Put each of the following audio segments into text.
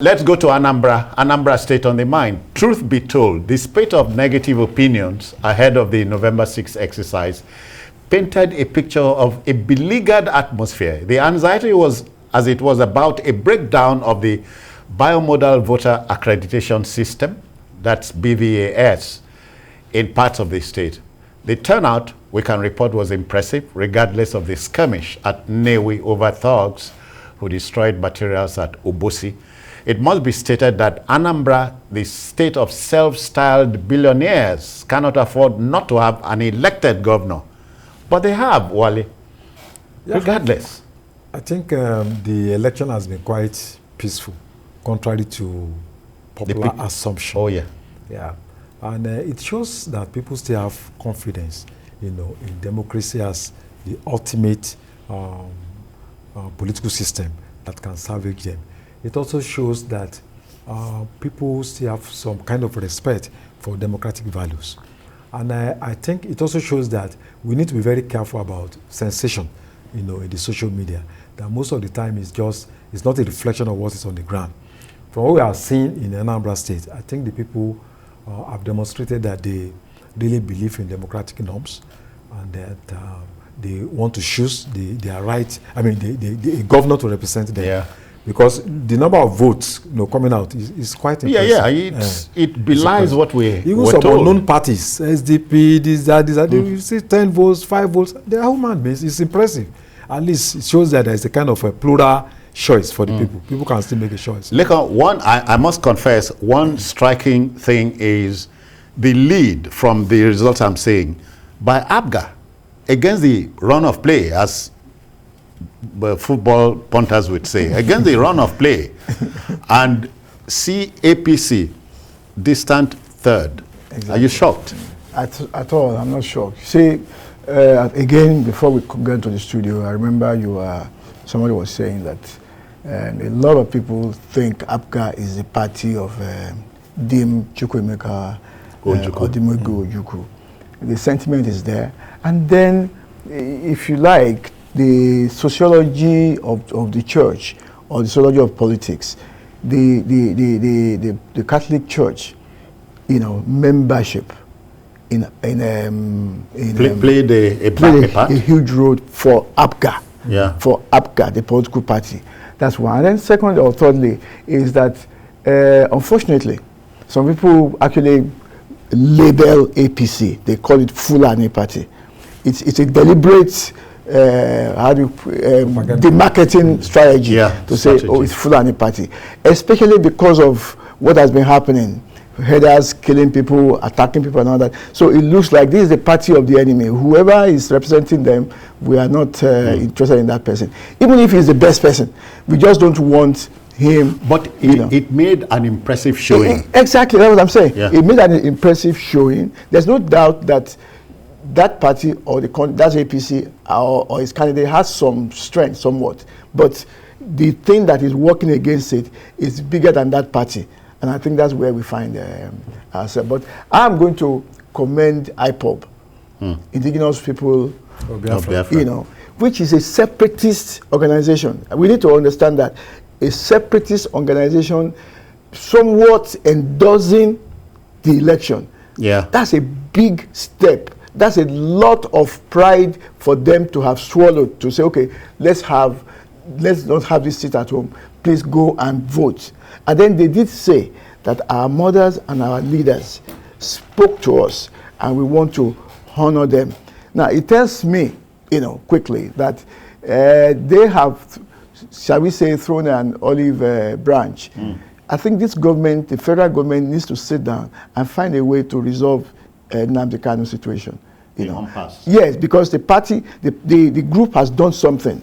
Let's go to Anambra State on the mind. Truth be told, the spate of negative opinions ahead of the November 6th exercise painted a picture of a beleaguered atmosphere. The anxiety was, as it was, about a breakdown of the biomodal voter accreditation system, that's BVAS, in parts of the state. The turnout, we can report, was impressive, regardless of the skirmish at Newi over thugs who destroyed materials at Obosi. It must be stated that Anambra, the state of self-styled billionaires, cannot afford not to have an elected governor. But they have, Wale, regardless. I think the election has been quite peaceful, contrary to popular assumption. Oh, yeah. Yeah. And it shows that people still have confidence, in democracy as the ultimate political system that can salvage them. It also shows that people still have some kind of respect for democratic values. And I think it also shows that we need to be very careful about sensation, in the social media. That most of the time it's not a reflection of what is on the ground. From what we are seeing in Anambra State, I think the people have demonstrated that they really believe in democratic norms and that they want to choose their right, the governor to represent them. Yeah. Because the number of votes coming out is quite impressive. Yeah, it belies what we even were some told. unknown parties, SDP, this, that, you see 10 votes, 5 votes, they are human beings. It's impressive. At least it shows that there is a kind of a plural choice for the people. People can still make a choice. I must confess, one striking thing is the lead from the results I'm saying by APGA against the run of play, as football punters would say, against the run of play, and APC distant third. Exactly. Are you shocked? At all, I'm not shocked. See, again, before we go into the studio, I remember somebody was saying that a lot of people think APGA is the party of Dim Chukwuemeka Odimegwu Ojukwu. The sentiment is there. And then, if you like, the sociology of the church or the sociology of politics, the Catholic Church, membership played a huge role for APGA. Yeah. For APGA, the political party. That's one. And then secondly or thirdly is that unfortunately, some people actually label APC. They call it Fulani Party. It's a deliberate demarketing strategy to say, oh, it's Fulani Party, especially because of what has been happening. Headers killing people, attacking people and all that. So it looks like this is the party of the enemy. Whoever is representing them, we are not interested in that person. Even if he's the best person, we just don't want him. But it made an impressive showing. Exactly, that's what I'm saying. Yeah. It made an impressive showing. There's no doubt that that party or that's APC or its candidate has some strength somewhat. But the thing that is working against it is bigger than that party. And I think that's where we find ourselves. But I'm going to commend IPOB, Indigenous People of Biafra. Which is a separatist organization. We need to understand that a separatist organization somewhat endorsing the election. Yeah. That's a big step. That's a lot of pride for them to have swallowed, to say, okay, let's not have this seat at home. Please go and vote. And then they did say that our mothers and our leaders spoke to us and we want to honor them. Now, it tells me, quickly that they have, shall we say, thrown an olive branch. I think this government, the federal government, needs to sit down and find a way to resolve Nnamdi Kanu situation. Yes, because the party, the group has done something,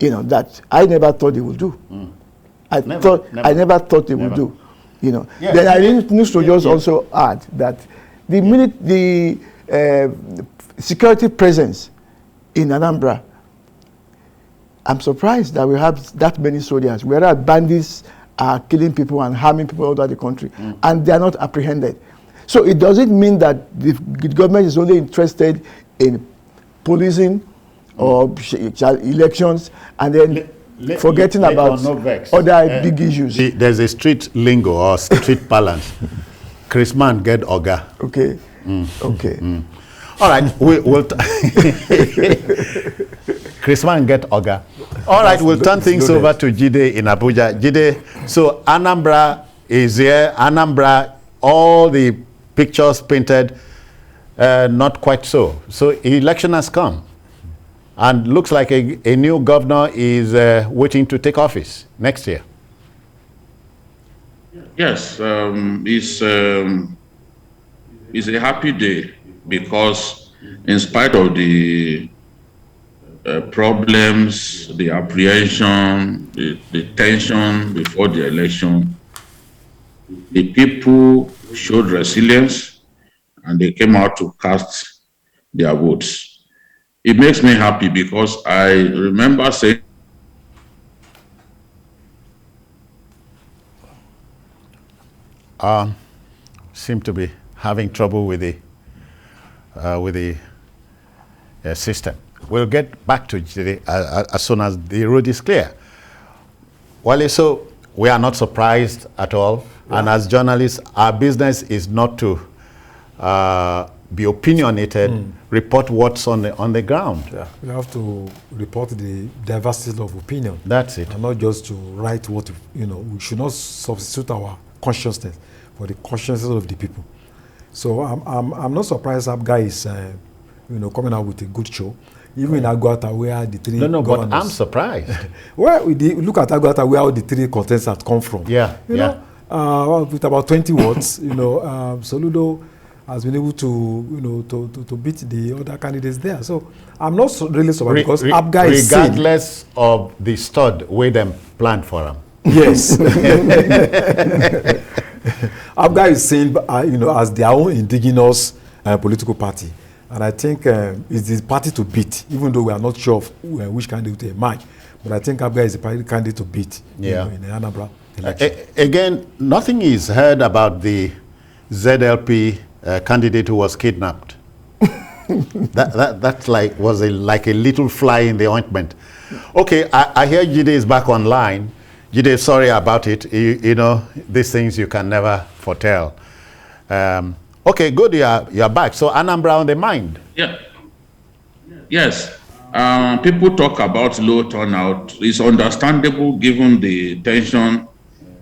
that I never thought they would do. I never thought they would do. Then I need to just also add that the minute the security presence in Anambra, I'm surprised that we have that many soldiers, whereas bandits are killing people and harming people all over the country, and they are not apprehended. So it doesn't mean that the government is only interested in policing or elections, and then forgetting about other big issues. There's a street lingo or street balance. Chris man get Oga. Okay. Okay. All right, we'll Chris man get Oga. All right, we'll turn things over to Jide in Abuja. Jide, so Anambra is here. Anambra, all the pictures painted, not quite so. So election has come. And looks like a new governor is waiting to take office next year. Yes, it's a happy day because in spite of the problems, the apprehension, the tension before the election, the people showed resilience and they came out to cast their votes. It makes me happy because I remember saying seem to be having trouble with the system. We'll get back to it as soon as the road is clear. Well, so we are not surprised at all. Yeah. And as journalists, our business is not to be opinionated, report what's on the ground. Yeah, we have to report the diversity of opinion. That's it. And not just to write what, we should not substitute our consciousness for the consciousness of the people. So I'm not surprised that guy is, coming out with a good show. Even in Aguata, where the three governors. But I'm surprised. Well, look at Aguata, where all the three contestants come from. Yeah, with about 20 words, Soludo has been able to beat the other candidates there. So I'm not really surprised because Abga is regardless of the stud way them planned for him. Yes. Abga is seen, as their own indigenous political party. And I think it's the party to beat, even though we are not sure of which candidate to emerge. But I think Abga is the party candidate to beat in the Anambra election. Again, nothing is heard about the ZLP candidate who was kidnapped. That's was like a little fly in the ointment. Okay, I hear Jide is back online. Jide, sorry about it. These things you can never foretell. Okay, good. You're back. So Anambra on the mind. Yeah. Yes. People talk about low turnout. It's understandable given the tension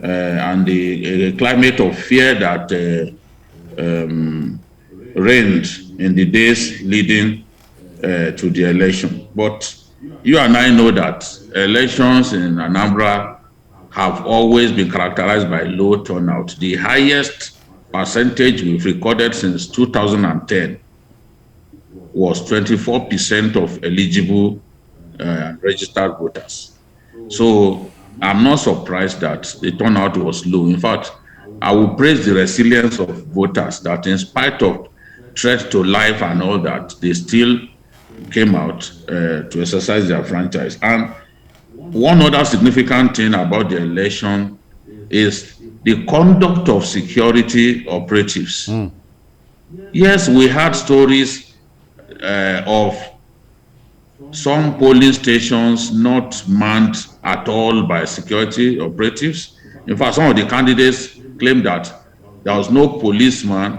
and the climate of fear that reigned in the days leading to the election. But you and I know that elections in Anambra have always been characterized by low turnout. The highest percentage we've recorded since 2010 was 24% of eligible registered voters. So I'm not surprised that the turnout was low. In fact, I will praise the resilience of voters that in spite of threat to life and all that, they still came out to exercise their franchise. And one other significant thing about the election is the conduct of security operatives. Yes, we had stories of some polling stations not manned at all by security operatives. In fact, some of the candidates claimed that there was no policeman,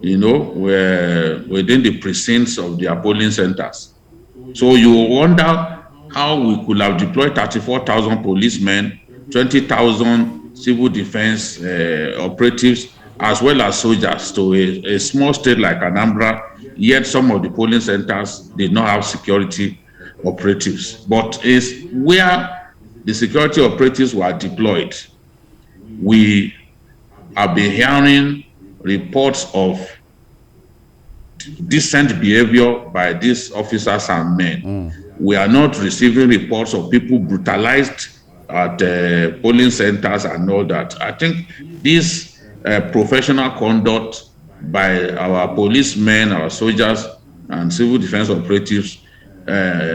within the precincts of their polling centers. So you wonder how we could have deployed 34,000 policemen, 20,000 civil defense operatives, as well as soldiers to a small state like Anambra, yet some of the polling centers did not have security operatives. But it's where the security operatives were deployed. We have been hearing reports of decent behavior by these officers and men. We are not receiving reports of people brutalized at polling centers and all that. I think this professional conduct by our policemen, our soldiers, and civil defense operatives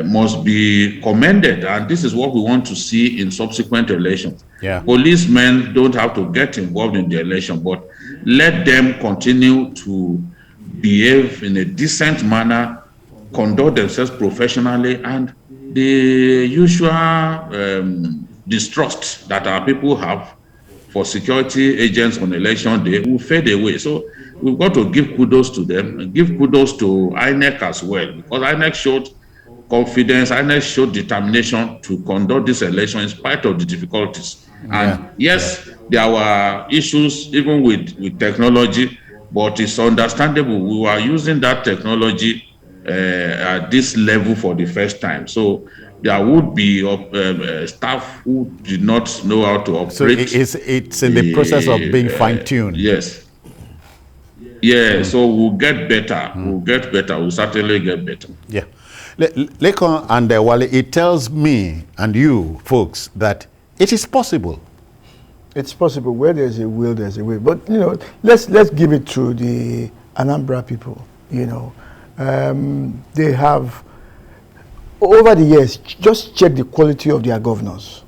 must be commended. And this is what we want to see in subsequent elections. Yeah. Policemen don't have to get involved in the election, but let them continue to behave in a decent manner, conduct themselves professionally, and the usual distrust that our people have for security agents on election day will fade away. So we've got to give kudos to them and give kudos to INEC as well, because INEC showed confidence, INEC showed determination to conduct this election in spite of the difficulties. And yes, there were issues even with technology, but it's understandable. We were using that technology at this level for the first time. So there would be staff who did not know how to operate. So it's in the process of being fine-tuned. Yes. Yeah, so we'll get better. We'll get better. We'll certainly get better. Yeah. Lekon and Wale, it tells me and you folks that it is possible. It's possible. Where there's a will, there's a way. But, you know, let's give it to the Anambra people, you know. They have, over the years, just check the quality of their governors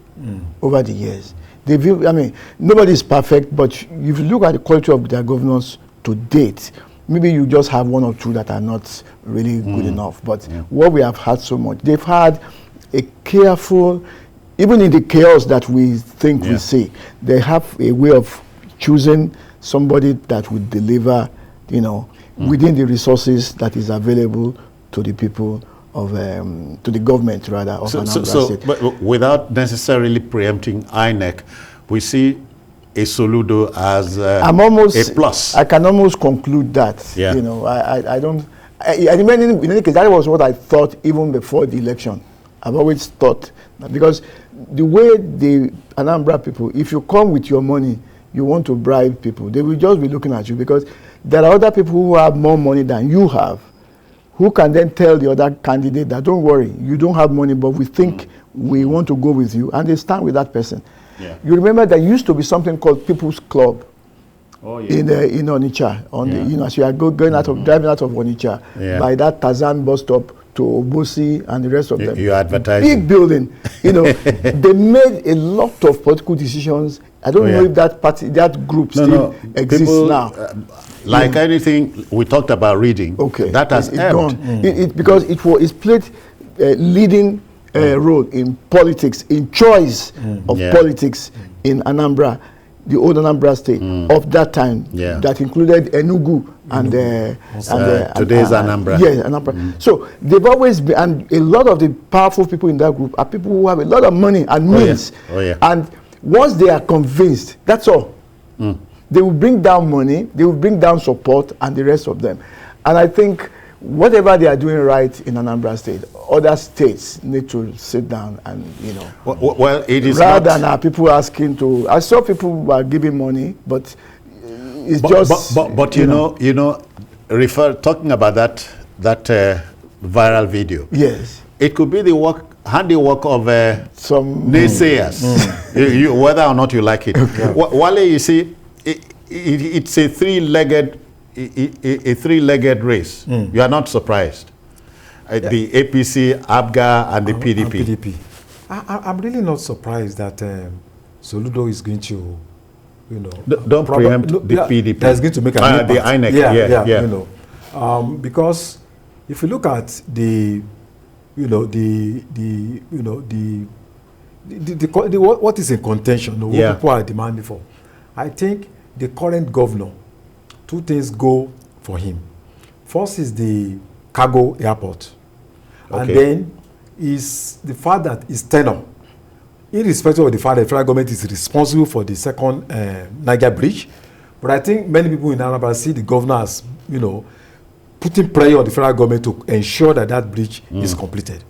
over the years. I mean, nobody is perfect, but if you look at the quality of their governors to date, maybe you just have one or two that are not really good enough. But what we have had so much, they've had a careful, even in the chaos that we think we see, they have a way of choosing somebody that would deliver, you know, within the resources that is available to the people of, to the government rather, of Anambra State. But without necessarily preempting INEC, we see a Soludo as a plus. I can almost conclude that. You know, I don't. In any case, that was what I thought even before the election. I've always thought that, because the way the Anambra people, if you come with your money, you want to bribe people, they will just be looking at you, because there are other people who have more money than you have, who can then tell the other candidate that, don't worry, you don't have money, but we think we want to go with you, and they stand with that person. You remember there used to be something called People's Club in Onitsha, you know, as you are driving out of Onitsha by that Tazan bus stop to Obosi and the rest of them. You advertising. Big building. You know, they made a lot of political decisions. I don't know if that group still exists people, now. Like anything we talked about reading, that has ebbed. Because it's played leading role in politics, in choice of politics in Anambra, the old Anambra State of that time, that included Enugu and today's Anambra. Yes, Anambra. So they've always been, and a lot of the powerful people in that group are people who have a lot of money and means. And once they are convinced, that's all. They will bring down money, they will bring down support, and the rest of them. And I think whatever they are doing right in Anambra State, other states need to sit down and, you know. Well, it is rather than people asking to. I saw people were giving money, but it's But you know, talking about that viral video. Yes. It could be the handiwork of some naysayers, whether or not you like it. Wale, you see, it's a three-legged race. You are not surprised. The APC, ABGA, and the PDP. I'm really not surprised that Soludo is going to, you know, don't preempt the PDP. That's going to make an impact. The INEC, you know, because if you look at the, you know, what is in contention, what people are demanding for, I think the current governor, two things go for him. First is the cargo airport, and then is the fact that his tenure, irrespective of the fact that the federal government is responsible for the second Niger bridge. But I think many people in Anambra see the governor as, you know, putting pressure on the federal government to ensure that that bridge is completed.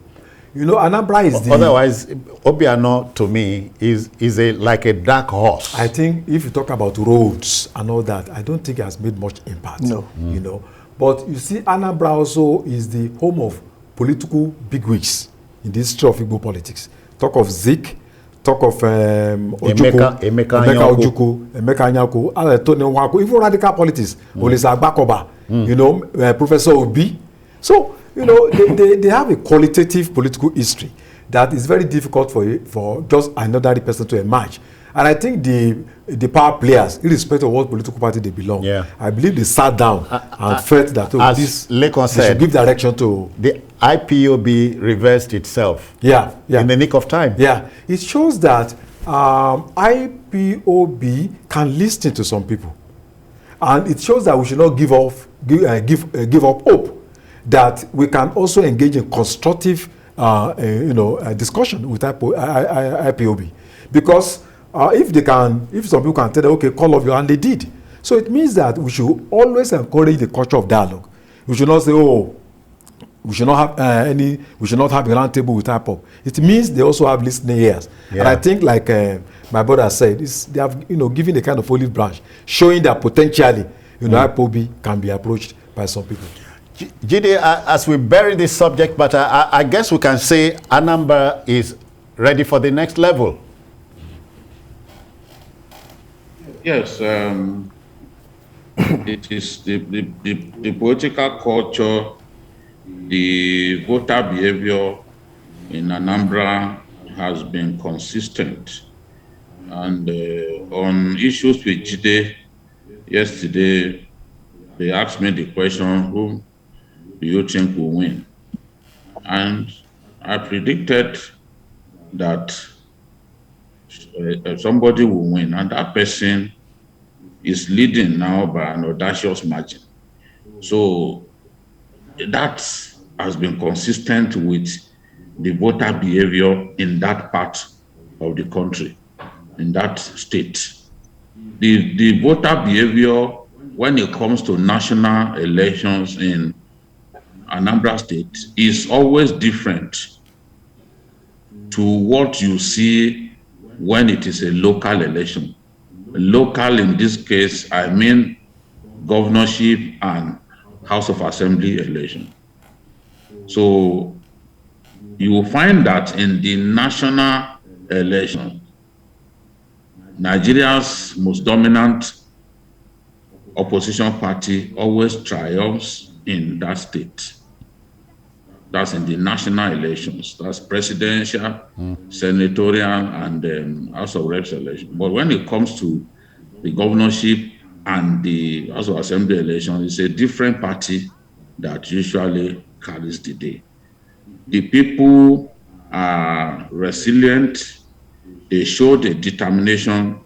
You know, Anambra is the... Otherwise, Obiano, to me, is like a dark horse. I think if you talk about roads and all that, I don't think it has made much impact. No. You know. But you see, Anambra also is the home of political bigwigs in this history of Igbo politics. Talk of Zik, talk of Ojukwu, Emeka Ojukwu, Emeka Anyako, even radical politics, Olisa Agbakoba, you know, Professor Obi. So you know, they have a qualitative political history that is very difficult for just another person to emerge. And I think the power players, irrespective of what political party they belong, I believe they sat down and felt that as Lekon said, should give direction to the IPOB reversed itself. Yeah. In the nick of time. Yeah, it shows that IPOB can listen to some people, and it shows that we should not give up hope that we can also engage in constructive, discussion with IPOB, because if some people can tell them, okay, call off your hand, they did. So it means that we should always encourage the culture of dialogue. We should not say, oh, we should not have we should not have a round table with IPOB. It means they also have listening ears. Yeah. And I think, like my brother said, they have given a kind of olive branch, showing that potentially IPOB can be approached by some people. Jide, as we bury this subject, but I guess we can say Anambra is ready for the next level. Yes, it is the political culture, the voter behavior in Anambra has been consistent. And on issues with Jide, yesterday, they asked me the question, who do you think will win? And I predicted that somebody will win, and that person is leading now by an audacious margin. So that has been consistent with the voter behavior in that part of the country, in that state. The voter behavior when it comes to national elections in Anambra State is always different to what you see when it is a local election. Local in this case, I mean governorship and House of Assembly election. So you will find that in the national election, Nigeria's most dominant opposition party always triumphs in that state. That's in the national elections. That's presidential, senatorial, and House of Reps election. But when it comes to the governorship and the House of Assembly election, it's a different party that usually carries the day. The people are resilient. They showed a determination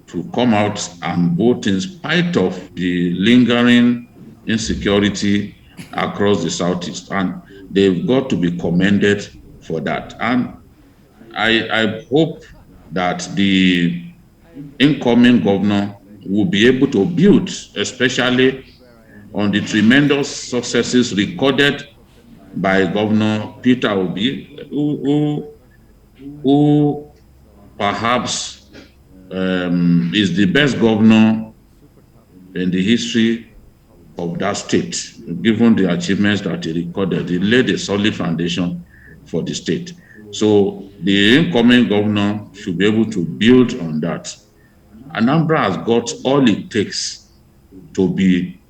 to come out and vote in spite of the lingering insecurity across the Southeast. And they've got to be commended for that. And I hope that the incoming governor will be able to build, especially on the tremendous successes recorded by Governor Peter Obi, who perhaps is the best governor in the history of that state. Given the achievements that he recorded, he laid a solid foundation for the state. So the incoming governor should be able to build on that. Anambra has got all it takes to be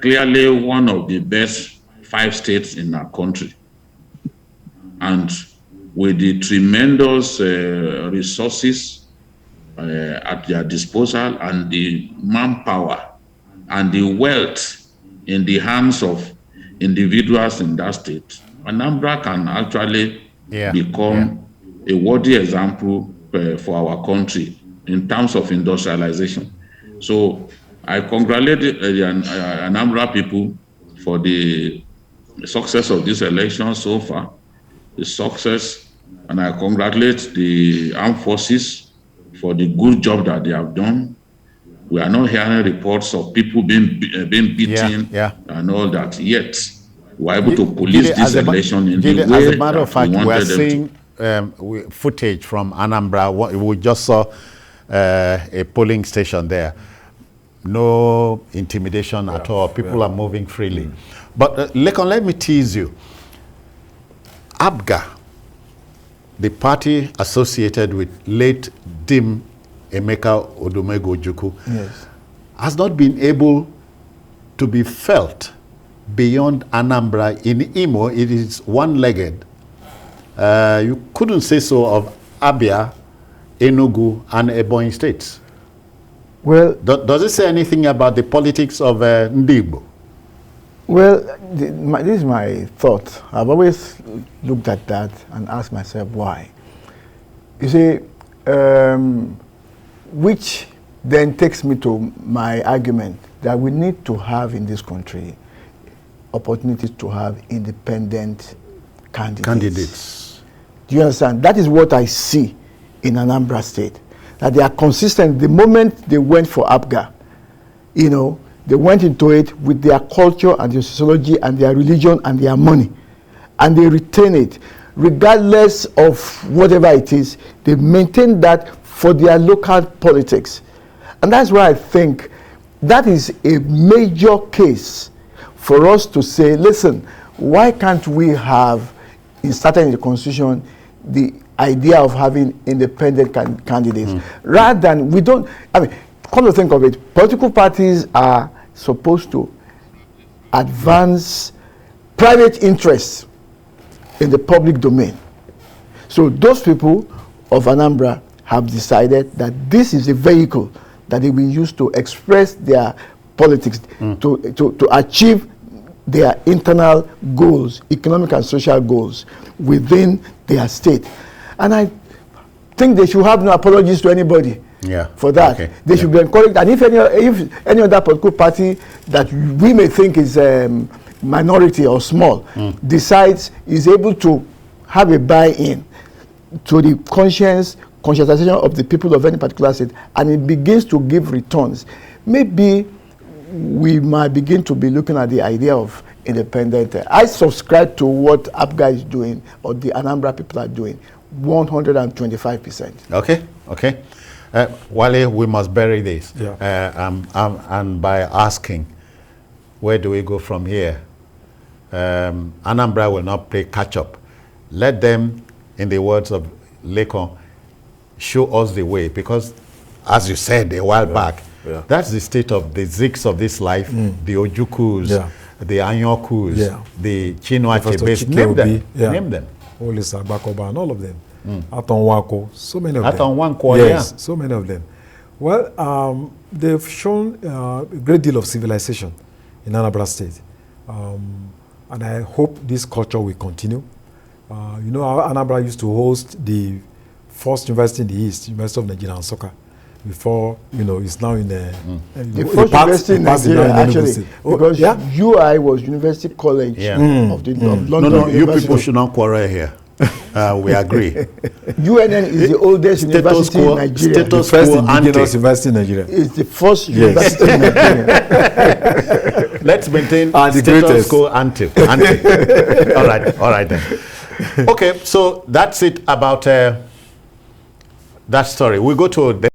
clearly one of the best 5 states in our country. And with the tremendous resources at their disposal and the manpower and the wealth in the hands of individuals in that state, Anambra can actually become a worthy example for our country in terms of industrialization. So I congratulate the Anambra people for the success of this election so far, the success, and I congratulate the armed forces for the good job that they have done. We are not hearing reports of people being beaten and all that yet. We are able to police this election in the way as a matter of fact, we are seeing footage from Anambra. We just saw a polling station there. No intimidation at all. People are moving freely. But Lekon, let me tease you. ABGA, the party associated with late Dim Emeka Odumegwu Ojukwu, has not been able to be felt beyond Anambra. In Imo, it is one-legged. You couldn't say so of Abia, Enugu, and Ebonyi states. Well, does it say anything about the politics of Ndigbo? Well, this is my thought. I've always looked at that and asked myself why. You see, which then takes me to my argument that we need to have in this country opportunities to have independent candidates. Do you understand? That is what I see in Anambra State. That they are consistent. The moment they went for APGA, you know, they went into it with their culture and their sociology and their religion and their money. And they retain it. Regardless of whatever it is, they maintain that for their local politics. And that's why I think that is a major case for us to say, listen, why can't we have, inserted in the Constitution, the idea of having independent candidates? Rather than, we don't, I mean, come to think of it, political parties are supposed to advance private interests in the public domain. So those people of Anambra have decided that this is a vehicle that they will use to express their politics, to achieve their internal goals, economic and social goals within their state. And I think they should have no apologies to anybody for that. Okay. They should be encouraged. And if any other political party that we may think is minority or small decides, is able to have a buy-in to the conscientization of the people of any particular state, and it begins to give returns, maybe we might begin to be looking at the idea of independent. I subscribe to what APGA is doing, or the Anambra people are doing, 125%. Okay. Wale, we must bury this. And by asking, where do we go from here? Anambra will not play catch-up. Let them, in the words of Lekon, show us the way. Because, as you said a while back, that's the state of the Ziks of this life, the Ojukus, the Anyokus, the Chinua Achebes. Name them. Olisa Bakoba and all of them. Atonwako, so many of them. Atonwako, yes, so many of them. Well, they've shown a great deal of civilization in Anambra State. And I hope this culture will continue. You know, Anambra used to host the first university in the East, University of Nigeria and Soccer, before, you know, it's now in the first university in Nigeria, actually, because UI was University College of London. No, you people should not quarrel here. We agree. UNN is the oldest university in Nigeria. The first indigenous university in Nigeria. It's the first university in Nigeria. Let's maintain status quo ante. All right then. Okay, so that's it about that story. We go to the